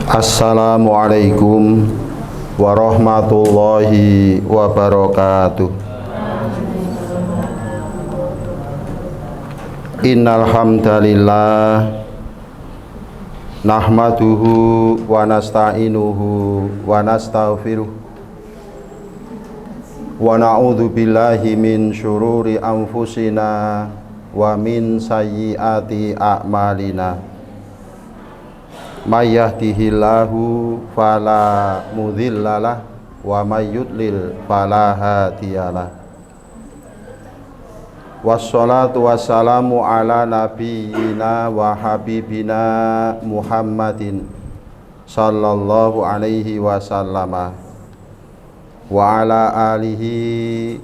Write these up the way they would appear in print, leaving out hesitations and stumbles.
Assalamualaikum warahmatullahi wabarakatuh. Innal hamdalillah nahmaduhu wa nasta'inuhu wa nastaghfiruh wa na'udzu billahi min syururi anfusina wa min sayyiati a'malina. May yahdihillahu fala mudhillalah wa may yudlil fala hadiyalah. Wassalatu wassalamu ala nabiyyina wa habibina Muhammadin sallallahu alaihi wasallama wa ala alihi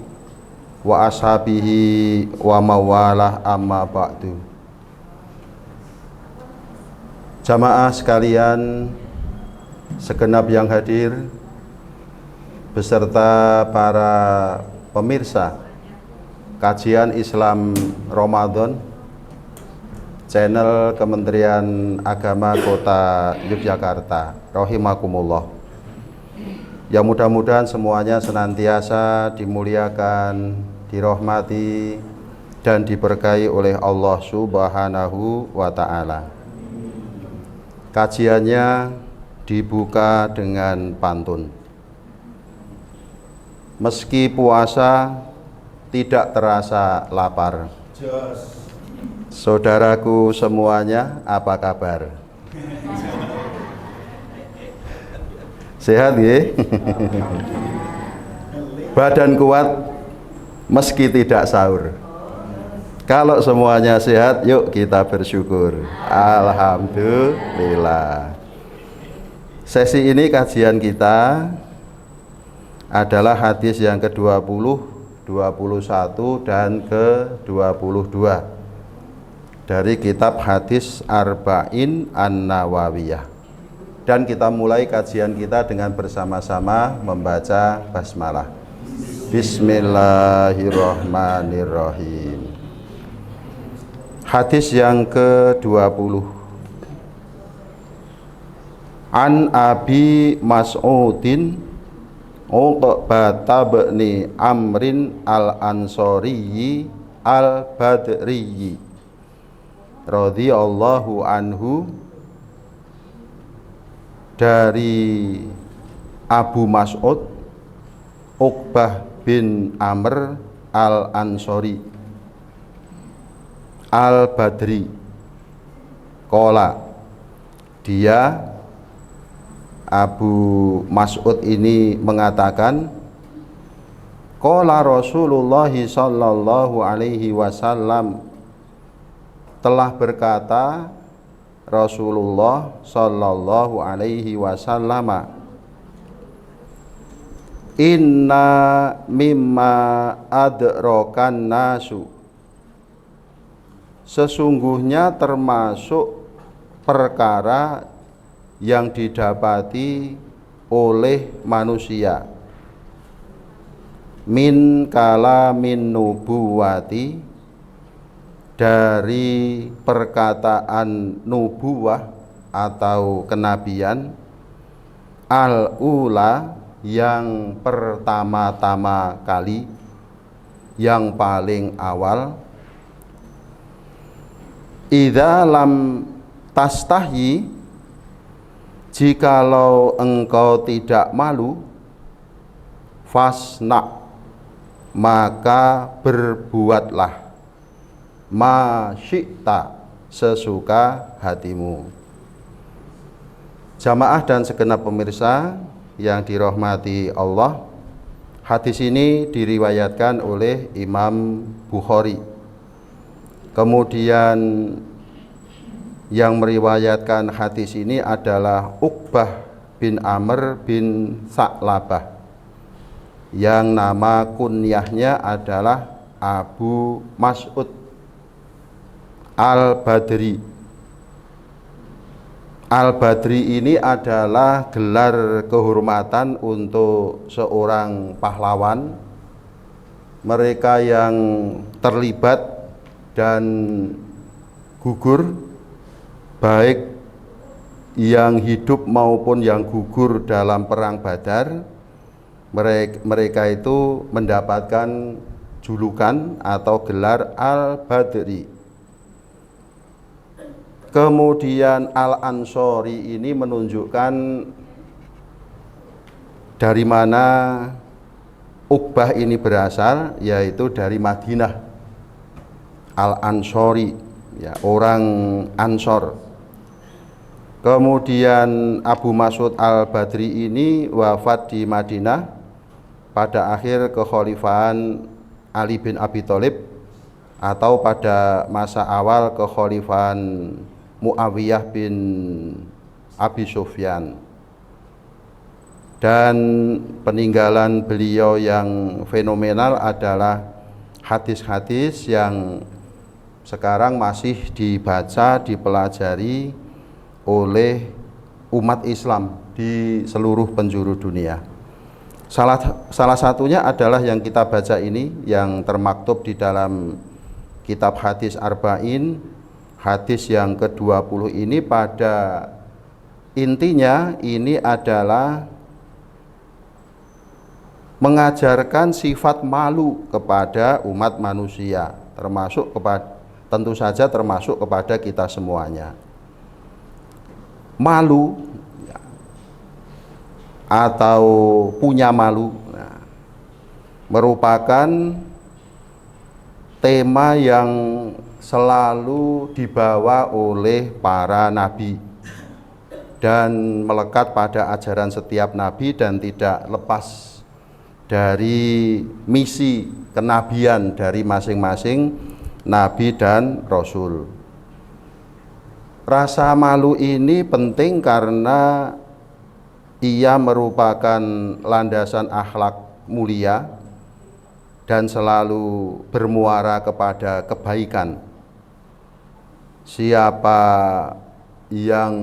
wa ashabihi wa mawalah, amma ba'du. Jamaah sekalian, segenap yang hadir beserta para pemirsa kajian Islam Ramadan channel Kementerian Agama Kota Yogyakarta, rahimakumullah. Ya, mudah-mudahan semuanya senantiasa dimuliakan, dirahmati dan diberkahi oleh Allah Subhanahu wa ta'ala. Kajiannya dibuka dengan pantun. Meski puasa tidak terasa lapar. Saudaraku semuanya, apa kabar? Sehat ya? Badan kuat meski tidak sahur. Kalau semuanya sehat, yuk kita bersyukur. Alhamdulillah. Sesi ini kajian kita adalah hadis yang ke-20, 21 dan ke-22 dari kitab Hadis Arba'in An-Nawawiyah. Dan kita mulai kajian kita dengan bersama-sama membaca basmalah. Bismillahirrahmanirrahim. Hadis yang ke-20. An Abi Mas'udin Uqbah bin Amrin al-Ansari al-Badri radhiyallahu anhu, dari Abu Mas'ud Uqbah bin Amr al-Ansari al-Badri, qala, dia Abu Mas'ud ini mengatakan, qala Rasulullah sallallahu alaihi wasallam, telah berkata Rasulullah sallallahu alaihi wasallam, inna mimma adrakan nasu, sesungguhnya termasuk perkara yang didapati oleh manusia, min kalamin nubuwati, dari perkataan nubuwah atau kenabian, al-ula, yang pertama-tama kali, yang paling awal, idza lam tastahyi, jikalau engkau tidak malu, fasna, maka berbuatlah, ma syi'ta, sesuka hatimu. Jamaah dan segenap pemirsa yang dirahmati Allah, hadis ini diriwayatkan oleh Imam Bukhari. Kemudian yang meriwayatkan hadis ini adalah Uqbah bin Amr bin Sa'labah, yang nama kunyahnya adalah Abu Mas'ud al-Badri. Al-Badri ini adalah gelar kehormatan untuk seorang pahlawan, mereka yang terlibat dan gugur baik yang hidup maupun yang gugur dalam perang Badar, mereka itu mendapatkan julukan atau gelar Al-Badri. Kemudian Al-Ansori ini menunjukkan dari mana Uqbah ini berasal, yaitu dari Madinah. Al-Ansori, ya, orang Ansor. Kemudian Abu Mas'ud Al-Badri ini wafat di Madinah pada akhir kekhalifahan Ali bin Abi Thalib atau pada masa awal kekhalifahan Muawiyah bin Abi Sufyan. Dan peninggalan beliau yang fenomenal adalah hadis-hadis yang sekarang masih dibaca, dipelajari oleh umat Islam di seluruh penjuru dunia. Salah satunya adalah yang kita baca ini, yang termaktub di dalam kitab hadis Arba'in, hadis yang ke-20 ini. Pada intinya ini adalah mengajarkan sifat malu kepada umat manusia, tentu saja termasuk kepada kita semuanya. Malu atau punya malu merupakan tema yang selalu dibawa oleh para nabi dan melekat pada ajaran setiap nabi dan tidak lepas dari misi kenabian dari masing-masing nabi dan rasul. Rasa malu ini penting karena ia merupakan landasan akhlak mulia dan selalu bermuara kepada kebaikan. Siapa yang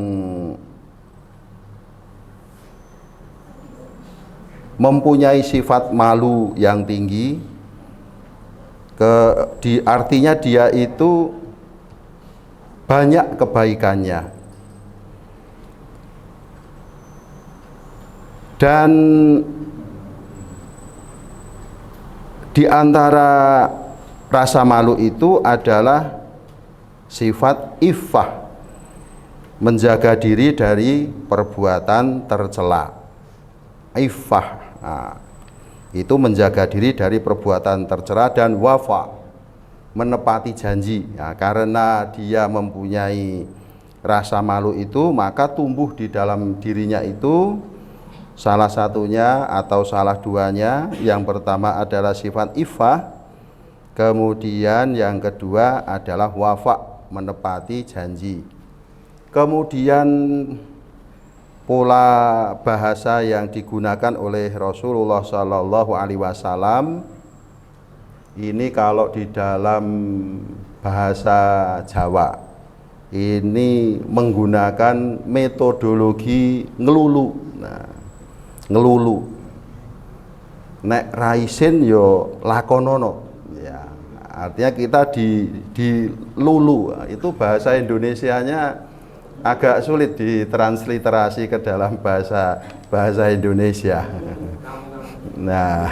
mempunyai sifat malu yang tinggi, artinya dia itu banyak kebaikannya. Dan di antara rasa malu itu adalah sifat iffah, menjaga diri dari perbuatan tercela. Iffah, itu menjaga diri dari perbuatan tercela, dan wafa, menepati janji. Karena dia mempunyai rasa malu itu, maka tumbuh di dalam dirinya itu salah satunya atau salah duanya. Yang pertama adalah sifat iffah, kemudian yang kedua adalah wafa, menepati janji. Kemudian pola bahasa yang digunakan oleh Rasulullah Shallallahu Alaihi Wasallam ini, kalau di dalam bahasa Jawa ini menggunakan metodologi ngelulu. Ngelulu, nek raisin yo lakonono, ya, artinya kita di lulu. Itu bahasa Indonesianya agak sulit ditransliterasi ke dalam bahasa Indonesia. Nah,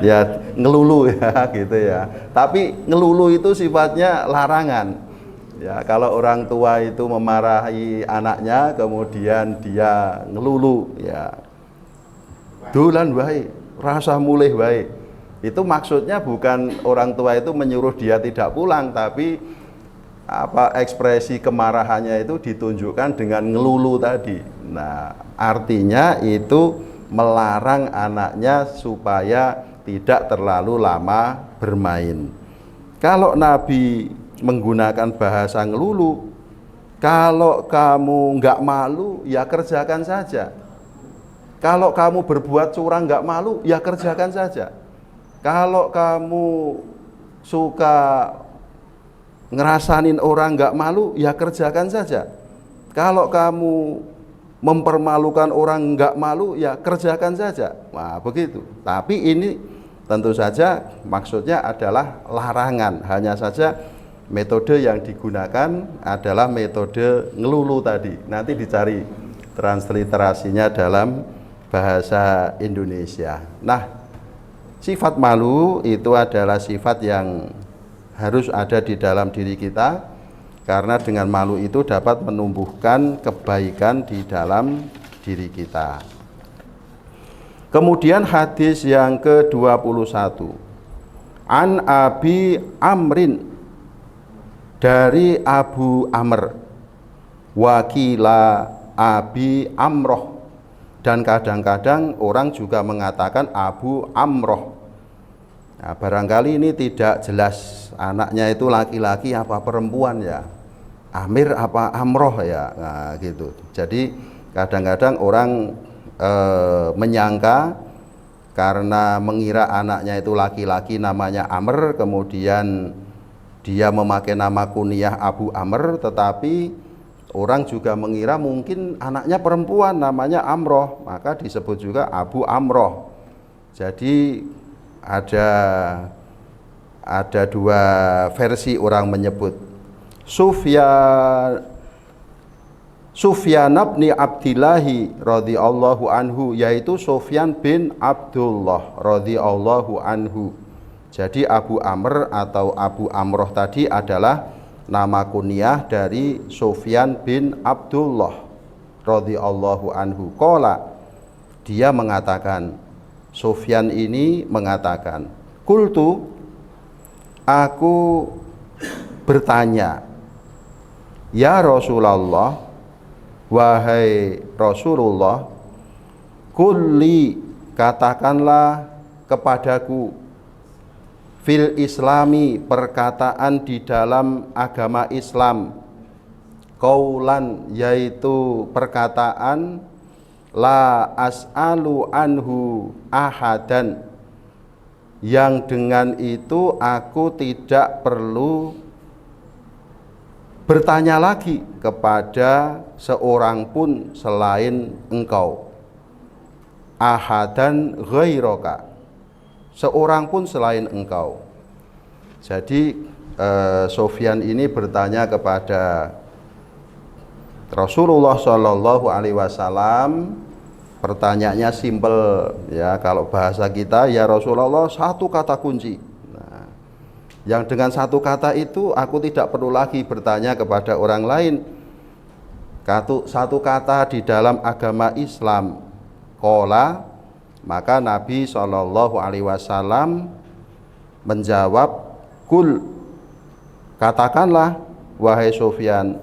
ya ngelulu ya gitu ya. Tapi ngelulu itu sifatnya larangan. Ya, kalau orang tua itu memarahi anaknya kemudian dia ngelulu, ya dolan wae, rasa mulih wae. Itu maksudnya bukan orang tua itu menyuruh dia tidak pulang, tapi ekspresi kemarahannya itu ditunjukkan dengan ngelulu tadi. Nah, artinya itu melarang anaknya supaya tidak terlalu lama bermain. Kalau Nabi menggunakan bahasa ngelulu, kalau kamu nggak malu ya kerjakan saja. Kalau kamu berbuat curang nggak malu ya kerjakan saja. Kalau kamu suka ngerasain orang nggak malu ya kerjakan saja. Kalau kamu mempermalukan orang nggak malu ya kerjakan saja. Nah begitu. Tapi ini tentu saja maksudnya adalah larangan. Hanya saja metode yang digunakan adalah metode ngelulu tadi. Nanti dicari transliterasinya dalam bahasa Indonesia. Nah, sifat malu itu adalah sifat yang harus ada di dalam diri kita, karena dengan malu itu dapat menumbuhkan kebaikan di dalam diri kita. Kemudian hadis yang ke-21, An Abi Amrin, dari Abu Amr, wakila Abi Amroh, dan kadang-kadang orang juga mengatakan Abu Amroh. Nah, barangkali ini tidak jelas anaknya itu laki-laki apa perempuan ya, Amir apa Amroh ya, nah gitu. Jadi kadang-kadang orang menyangka karena mengira anaknya itu laki-laki namanya Amr, kemudian dia memakai nama kunyah Abu Amr, tetapi orang juga mengira mungkin anaknya perempuan namanya Amroh, maka disebut juga Abu Amroh. Jadi ada dua versi orang menyebut. Sufyan bin Abdillahi radhiyallahu anhu, yaitu Sufyan bin Abdullah radhiyallahu anhu. Jadi Abu Amr atau Abu Amroh tadi adalah nama kunyah dari Sufyan bin Abdullah radhiyallahu anhu. Qala, dia mengatakan, Sufyan ini mengatakan, qultu, aku bertanya, ya Rasulullah, wahai Rasulullah, kulli, katakanlah kepadaku, fil islami, perkataan di dalam agama Islam, qaulan, yaitu perkataan, la as'alu anhu ahadan, yang dengan itu aku tidak perlu bertanya lagi kepada seorang pun selain engkau. Ahadan ghairaka, seorang pun selain engkau. Jadi Sufyan ini bertanya kepada Rasulullah Shallallahu Alaihi Wasallam. Pertanyaannya simpel ya, kalau bahasa kita, ya Rasulullah, satu kata kunci. Nah, yang dengan satu kata itu aku tidak perlu lagi bertanya kepada orang lain. Satu kata di dalam agama Islam, qala, maka Nabi Shallallahu Alaihi Wasallam menjawab, kul, katakanlah wahai Sufyan,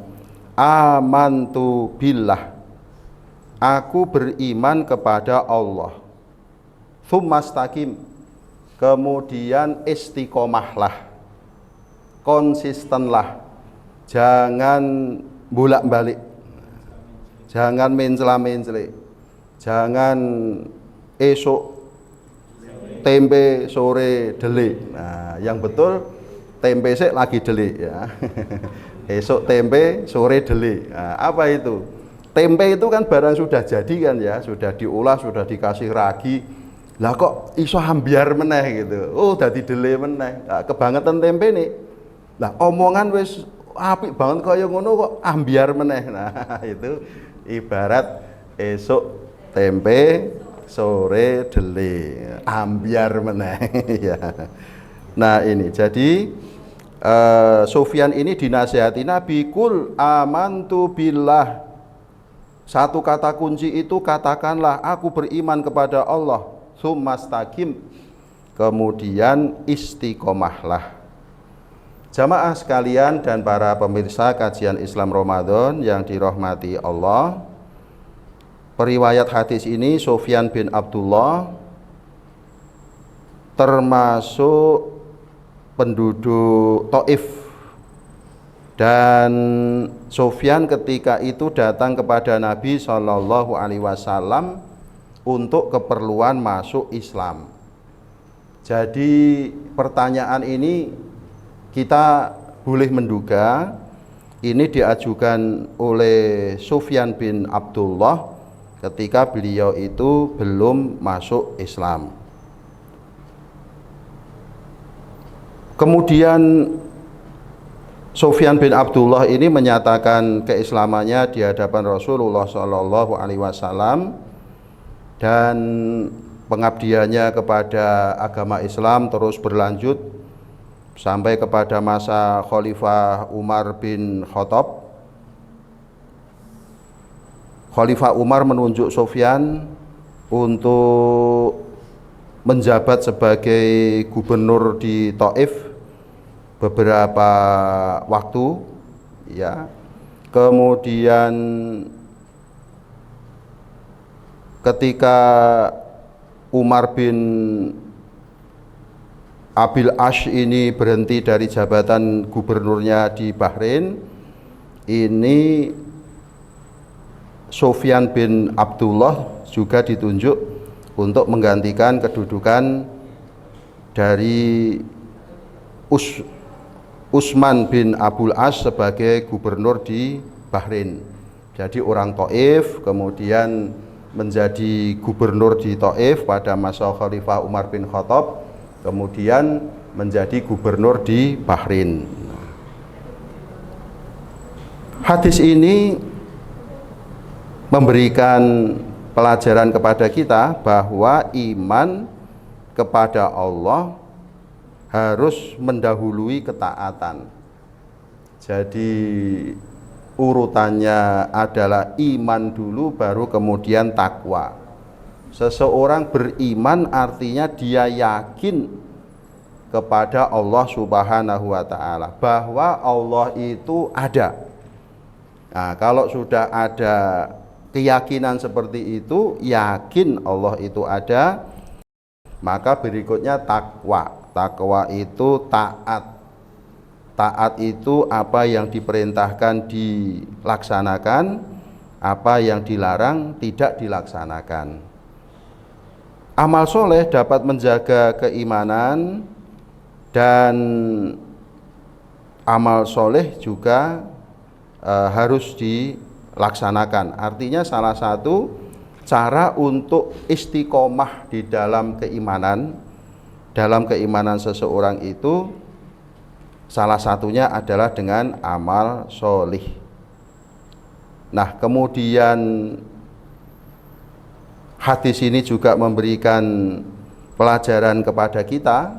amantu billah, aku beriman kepada Allah. Tsumastaqim, kemudian istiqomahlah, konsistenlah, jangan bolak-balik, jangan mencela-mencela, jangan esok tempe sore delik. Nah, yang betul tempe sik lagi delik ya. Esok tempe sore delik. Nah, apa itu? Tempe itu kan barang sudah jadi kan ya, sudah diolah, sudah dikasih ragi. Lah kok iso ambiar meneh gitu. Oh, dadi delik meneh. Nah, kebangetan tempe nih. Lah omongan wis apik banget kaya ngono kok ambiar meneh. Nah, itu ibarat esok tempe sore delik, ambiar meneh ya. Nah, ini jadi Sufyan ini dinasihati Nabi, kul amantu billah, satu kata kunci itu katakanlah aku beriman kepada Allah, tsumastaqim, kemudian istiqomahlah. Jamaah sekalian dan para pemirsa kajian Islam Ramadan yang dirahmati Allah, periwayat hadis ini Sufyan bin Abdullah termasuk penduduk Taif, dan Sufyan ketika itu datang kepada Nabi Shallallahu Alaihi Wasallam untuk keperluan masuk Islam. Jadi pertanyaan ini kita boleh menduga ini diajukan oleh Sufyan bin Abdullah ketika beliau itu belum masuk Islam. Kemudian Sufyan bin Abdullah ini menyatakan keislamannya di hadapan Rasulullah Shallallahu Alaihi Wasallam dan pengabdiannya kepada agama Islam terus berlanjut sampai kepada masa Khalifah Umar bin Khattab. Khalifah Umar menunjuk Sufyan untuk menjabat sebagai gubernur di Taif beberapa waktu, ya. Kemudian ketika Umar bin Abil Ash ini berhenti dari jabatan gubernurnya di Bahrain, ini Sufyan bin Abdullah juga ditunjuk untuk menggantikan kedudukan dari Utsman bin Abul As sebagai gubernur di Bahrain. Jadi orang Taif kemudian menjadi gubernur di Taif pada masa Khalifah Umar bin Khattab, kemudian menjadi gubernur di Bahrain. Hadis ini memberikan pelajaran kepada kita bahwa iman kepada Allah harus mendahului ketaatan. Jadi urutannya adalah iman dulu baru kemudian takwa. Seseorang beriman artinya dia yakin kepada Allah Subhanahu wa taala bahwa Allah itu ada. Nah, kalau sudah ada keyakinan seperti itu, yakin Allah itu ada, maka berikutnya takwa. Takwa itu taat. Taat itu apa yang diperintahkan dilaksanakan, apa yang dilarang tidak dilaksanakan. Amal soleh dapat menjaga keimanan, dan amal soleh juga harus dilaksanakan. Artinya salah satu cara untuk istiqomah di dalam keimanan seseorang itu salah satunya adalah dengan amal solih. Nah, kemudian hadis ini juga memberikan pelajaran kepada kita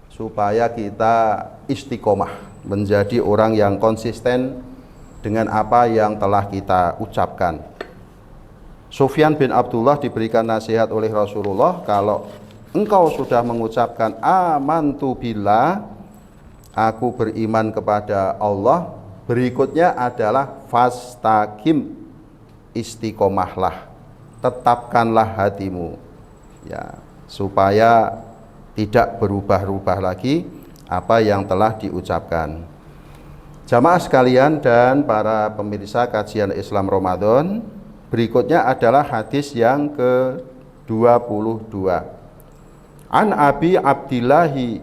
supaya kita istiqomah, menjadi orang yang konsisten dengan apa yang telah kita ucapkan. Sufyan bin Abdullah diberikan nasihat oleh Rasulullah, kalau engkau sudah mengucapkan amantu billah, aku beriman kepada Allah, berikutnya adalah fastaqim, istiqomahlah, tetapkanlah hatimu, ya, supaya tidak berubah-ubah lagi apa yang telah diucapkan. Jamaah sekalian dan para pemirsa kajian Islam Ramadan, berikutnya adalah hadis yang ke-22. An Abi Abdillahi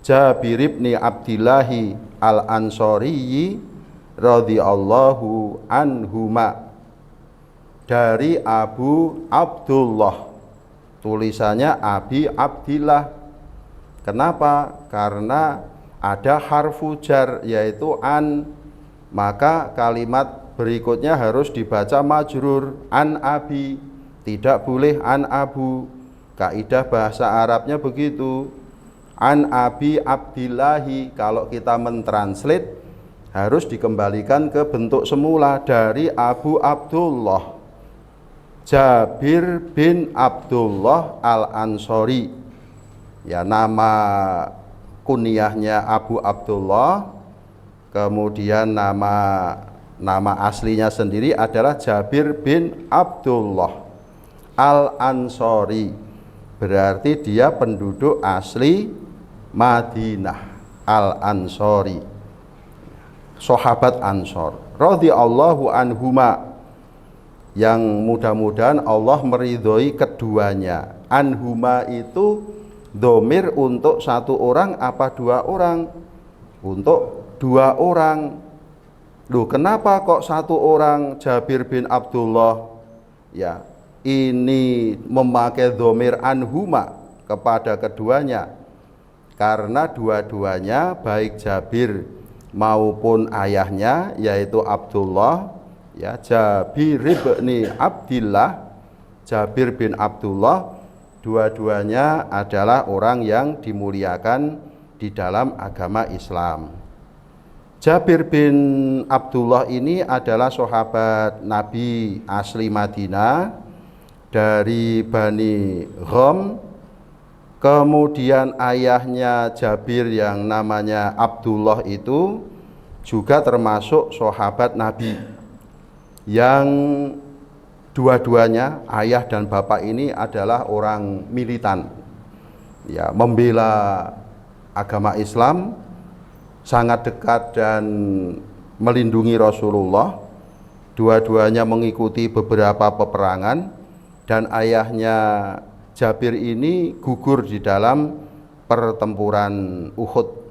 Jabir ibn Abdillahi al-Ansari radhiyallahu anhuma, dari Abu Abdullah, tulisannya Abi Abdillah. Kenapa? Karena ada harfu jar yaitu an, maka kalimat berikutnya harus dibaca majrur, an abi, tidak boleh an abu. Kaidah bahasa Arabnya begitu. An Abi Abdillahi, kalau kita mentranslate harus dikembalikan ke bentuk semula, dari Abu Abdullah Jabir bin Abdullah al-Ansari. Ya, nama kunyahnya Abu Abdullah, kemudian nama aslinya sendiri adalah Jabir bin Abdullah al-Ansari. Berarti dia penduduk asli Madinah, al-Ansari, sahabat Ansor radhiyallahu anhuma, yang mudah-mudahan Allah meridhoi keduanya. Anhuma itu domir untuk satu orang apa dua orang? Untuk dua orang. Loh, kenapa kok satu orang Jabir bin Abdullah? Ya, ini memakai domir anhuma kepada keduanya, karena dua-duanya baik Jabir maupun ayahnya yaitu Abdullah, ya, Jabir bin Abdillah, Jabir bin Abdullah, dua-duanya adalah orang yang dimuliakan di dalam agama Islam. Jabir bin Abdullah ini adalah sahabat Nabi asli Madinah dari Bani Ghom. Kemudian ayahnya Jabir yang namanya Abdullah itu juga termasuk sahabat Nabi yang dua-duanya, ayah dan bapak ini adalah orang militan, ya, membela agama Islam, sangat dekat dan melindungi Rasulullah. Dua-duanya mengikuti beberapa peperangan dan ayahnya Jabir ini gugur di dalam pertempuran Uhud.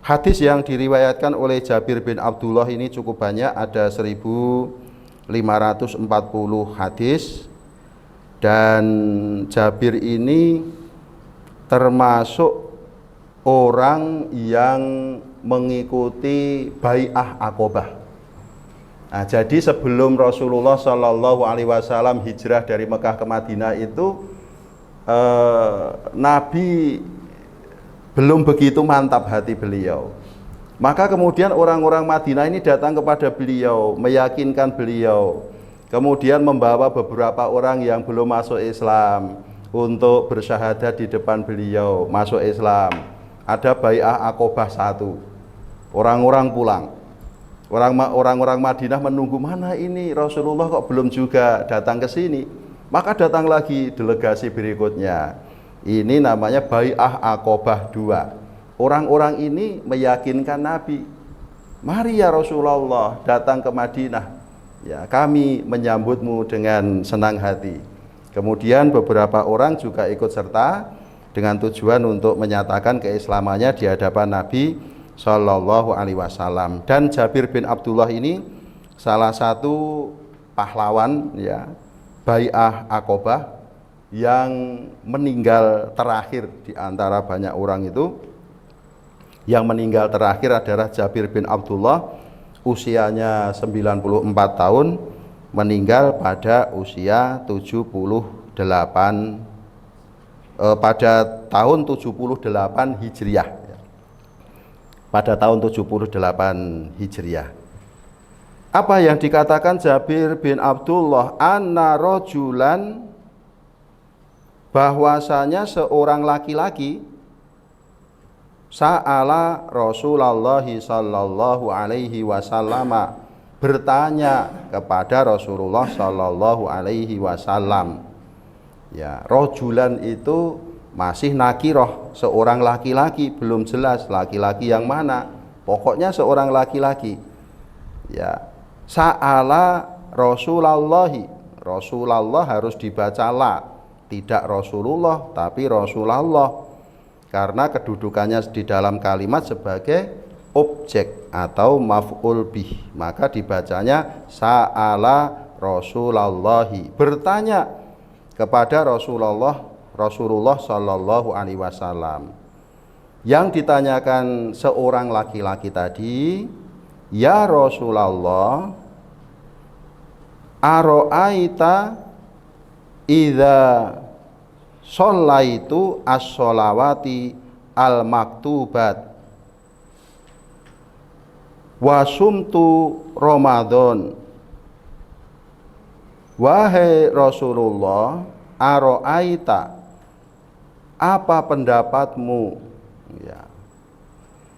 Hadis yang diriwayatkan oleh Jabir bin Abdullah ini cukup banyak, ada 1540 hadis, dan Jabir ini termasuk orang yang mengikuti Bai'ah Aqobah. Nah, jadi sebelum Rasulullah Shallallahu Alaihi Wasallam hijrah dari Mekah ke Madinah itu Nabi belum begitu mantap hati beliau. Maka kemudian orang-orang Madinah ini datang kepada beliau, meyakinkan beliau, kemudian membawa beberapa orang yang belum masuk Islam untuk bersyahadat di depan beliau, masuk Islam. Ada Bai'ah Aqobah 1. Orang-orang pulang. Orang-orang Madinah menunggu, mana ini Rasulullah kok belum juga datang ke sini. Maka datang lagi delegasi berikutnya. Ini namanya Bai'ah Aqobah 2. Orang-orang ini meyakinkan Nabi, mari ya Rasulullah datang ke Madinah, ya, kami menyambutmu dengan senang hati. Kemudian beberapa orang juga ikut serta dengan tujuan untuk menyatakan keislamannya di hadapan Nabi Shallallahu Alaihi Wasallam. Dan Jabir bin Abdullah ini salah satu pahlawan, ya, Bai'ah Aqobah yang meninggal terakhir di antara banyak orang itu. Yang meninggal terakhir adalah Jabir bin Abdullah, usianya 94 tahun, meninggal pada usia 78 pada tahun 78 Hijriah. Pada tahun 78 Hijriah. Apa yang dikatakan Jabir bin Abdullah? Anna rojulan, bahwasanya seorang laki-laki sa'ala Rasulullah sallallahu alaihi wasallam, bertanya kepada Rasulullah sallallahu alaihi wasallam. Ya, rojulan itu masih nakiroh, seorang laki-laki, belum jelas laki-laki yang mana, pokoknya seorang laki-laki. Ya, sa'ala Rasulullahi, Rasulullah harus dibaca la, tidak Rasulullah tapi Rasulullah, karena kedudukannya di dalam kalimat sebagai objek atau maf'ul bih, maka dibacanya sa'ala Rasulullahi, bertanya kepada Rasulullah Shallallahu Alaihi Wasallam. Yang ditanyakan seorang laki-laki tadi, ya Rasulullah, aro'aita idza shallaitu as-sholawati al-maktubat wa sumtu Ramadan. Wahai Rasulullah, aro'aita, apa pendapatmu, ya,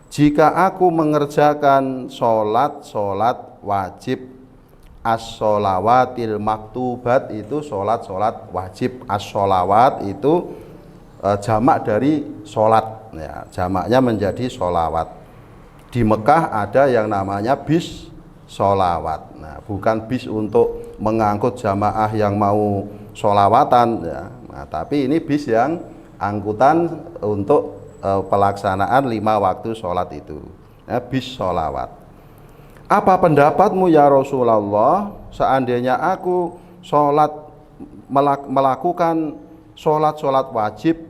jika aku mengerjakan sholat wajib, as-sholawatil maktubat itu sholat wajib, as-sholawat itu jamak dari sholat, ya, jamaknya menjadi sholawat. Di Mekah ada yang namanya bis sholawat. Nah, bukan bis untuk mengangkut jamaah yang mau sholawatan, ya. Nah, tapi ini bis yang angkutan untuk pelaksanaan 5 waktu sholat itu, ya, bis sholawat. Apa pendapatmu ya Rasulullah, seandainya aku melakukan sholat wajib,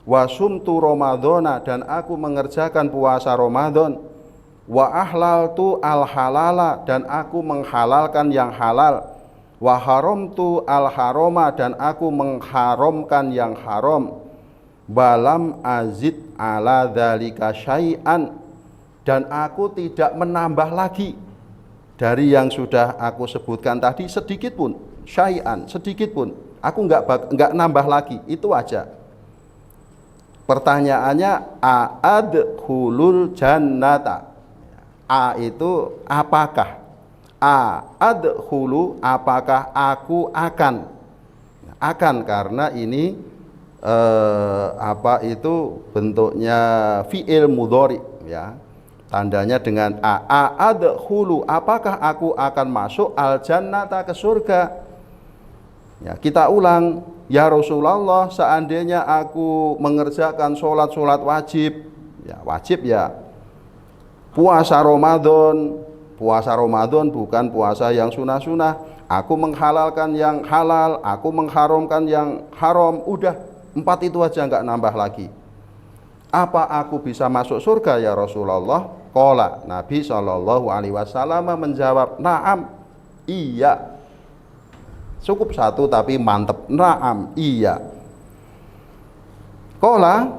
wasumtu Ramadhana, dan aku mengerjakan puasa Ramadan, wa ahlaltu al halala, dan aku menghalalkan yang halal, wa haramtu al harama, dan aku mengharamkan yang haram, balam azid ala dzalika syai'an, dan aku tidak menambah lagi dari yang sudah aku sebutkan tadi sedikit pun, syai'an, sedikit pun, aku enggak nambah lagi, itu aja. Pertanyaannya, a'adkhulul jannata, a itu apakah, adkhulu apakah aku akan, karena ini itu bentuknya fi'il mudhari ya, tandanya dengan adkhulu, apakah aku akan masuk al jannata, ke surga. Ya, kita ulang, ya Rasulullah, seandainya aku mengerjakan sholat wajib, ya wajib ya, puasa Ramadan bukan puasa yang sunah-sunah, aku menghalalkan yang halal, aku mengharamkan yang haram, udah 4 itu aja, enggak nambah lagi. Apa aku bisa masuk surga ya Rasulullah? Qala, Nabi SAW menjawab, na'am, iya. Cukup 1 tapi mantep, na'am, iya. Qala,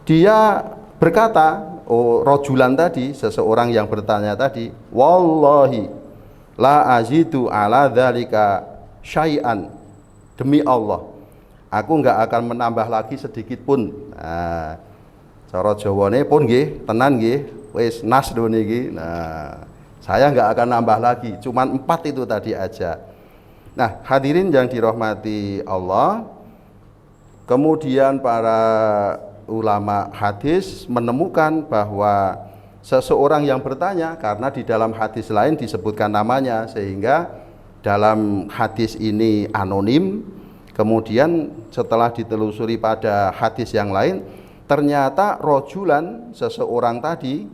dia berkata, rojulan tadi, seseorang yang bertanya tadi, wallahi la azidu ala dzalika syai'an, demi Allah aku enggak akan menambah lagi sedikit pun. Nah, cara Jawane pun nggih, tenan nggih, wis nas do niki. Nah, saya enggak akan nambah lagi, cuman 4 itu tadi aja. Nah, hadirin yang dirahmati Allah, kemudian para ulama hadis menemukan bahwa seseorang yang bertanya, karena di dalam hadis lain disebutkan namanya, sehingga dalam hadis ini anonim. Kemudian setelah ditelusuri pada hadis yang lain, ternyata rojulan, seseorang tadi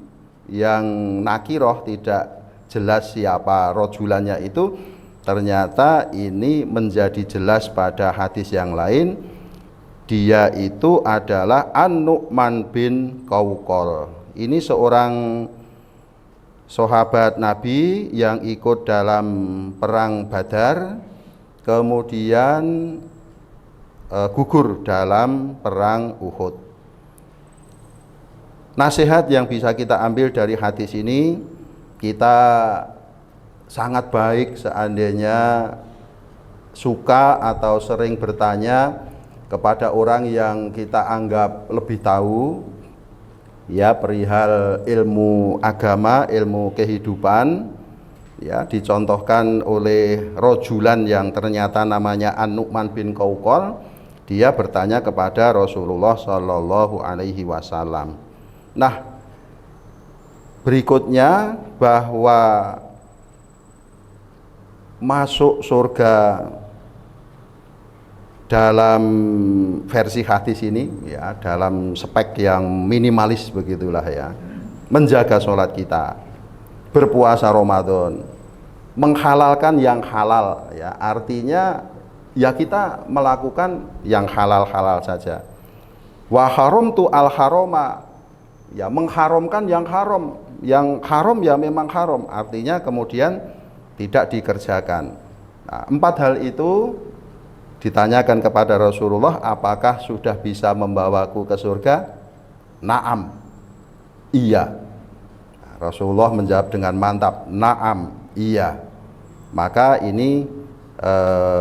yang nakiroh, tidak jelas siapa rojulannya itu, ternyata ini menjadi jelas pada hadis yang lain. Dia itu adalah An-Nu'man bin Qawqal. Ini seorang sahabat Nabi yang ikut dalam perang Badar, kemudian gugur dalam perang Uhud. Nasihat yang bisa kita ambil dari hadis ini, kita sangat baik seandainya suka atau sering bertanya kepada orang yang kita anggap lebih tahu ya perihal ilmu agama, ilmu kehidupan. Ya, dicontohkan oleh rojulan yang ternyata namanya An-Nu'man bin Qawqal. Dia bertanya kepada Rasulullah Shallallahu Alaihi Wasallam. Nah, berikutnya bahwa masuk surga dalam versi hadis ini ya, dalam spek yang minimalis begitulah ya, menjaga sholat kita, berpuasa Ramadan, menghalalkan yang halal ya, artinya ya kita melakukan yang halal-halal saja. Wa haramtu al harama, ya mengharamkan yang haram ya memang haram, artinya kemudian tidak dikerjakan. Nah, 4 hal itu ditanyakan kepada Rasulullah, apakah sudah bisa membawaku ke surga? Naam, iya. Rasulullah menjawab dengan mantap, naam, iya. Maka ini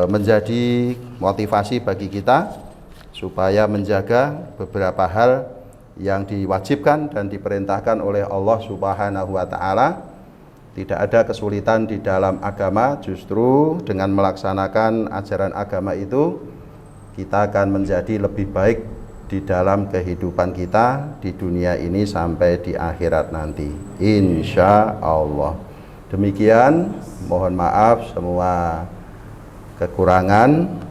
menjadi motivasi bagi kita supaya menjaga beberapa hal yang diwajibkan dan diperintahkan oleh Allah Subhanahu wa Ta'ala. Tidak ada kesulitan di dalam agama, justru dengan melaksanakan ajaran agama itu kita akan menjadi lebih baik di dalam kehidupan kita di dunia ini sampai di akhirat nanti, insya Allah. Demikian, mohon maaf semua kekurangan.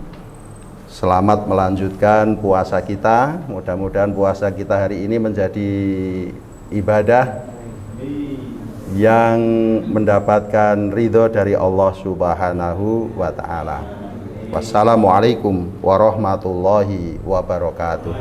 Selamat melanjutkan puasa kita. Mudah-mudahan puasa kita hari ini menjadi ibadah yang mendapatkan ridho dari Allah Subhanahu wa Ta'ala. Wassalamualaikum warahmatullahi wabarakatuh.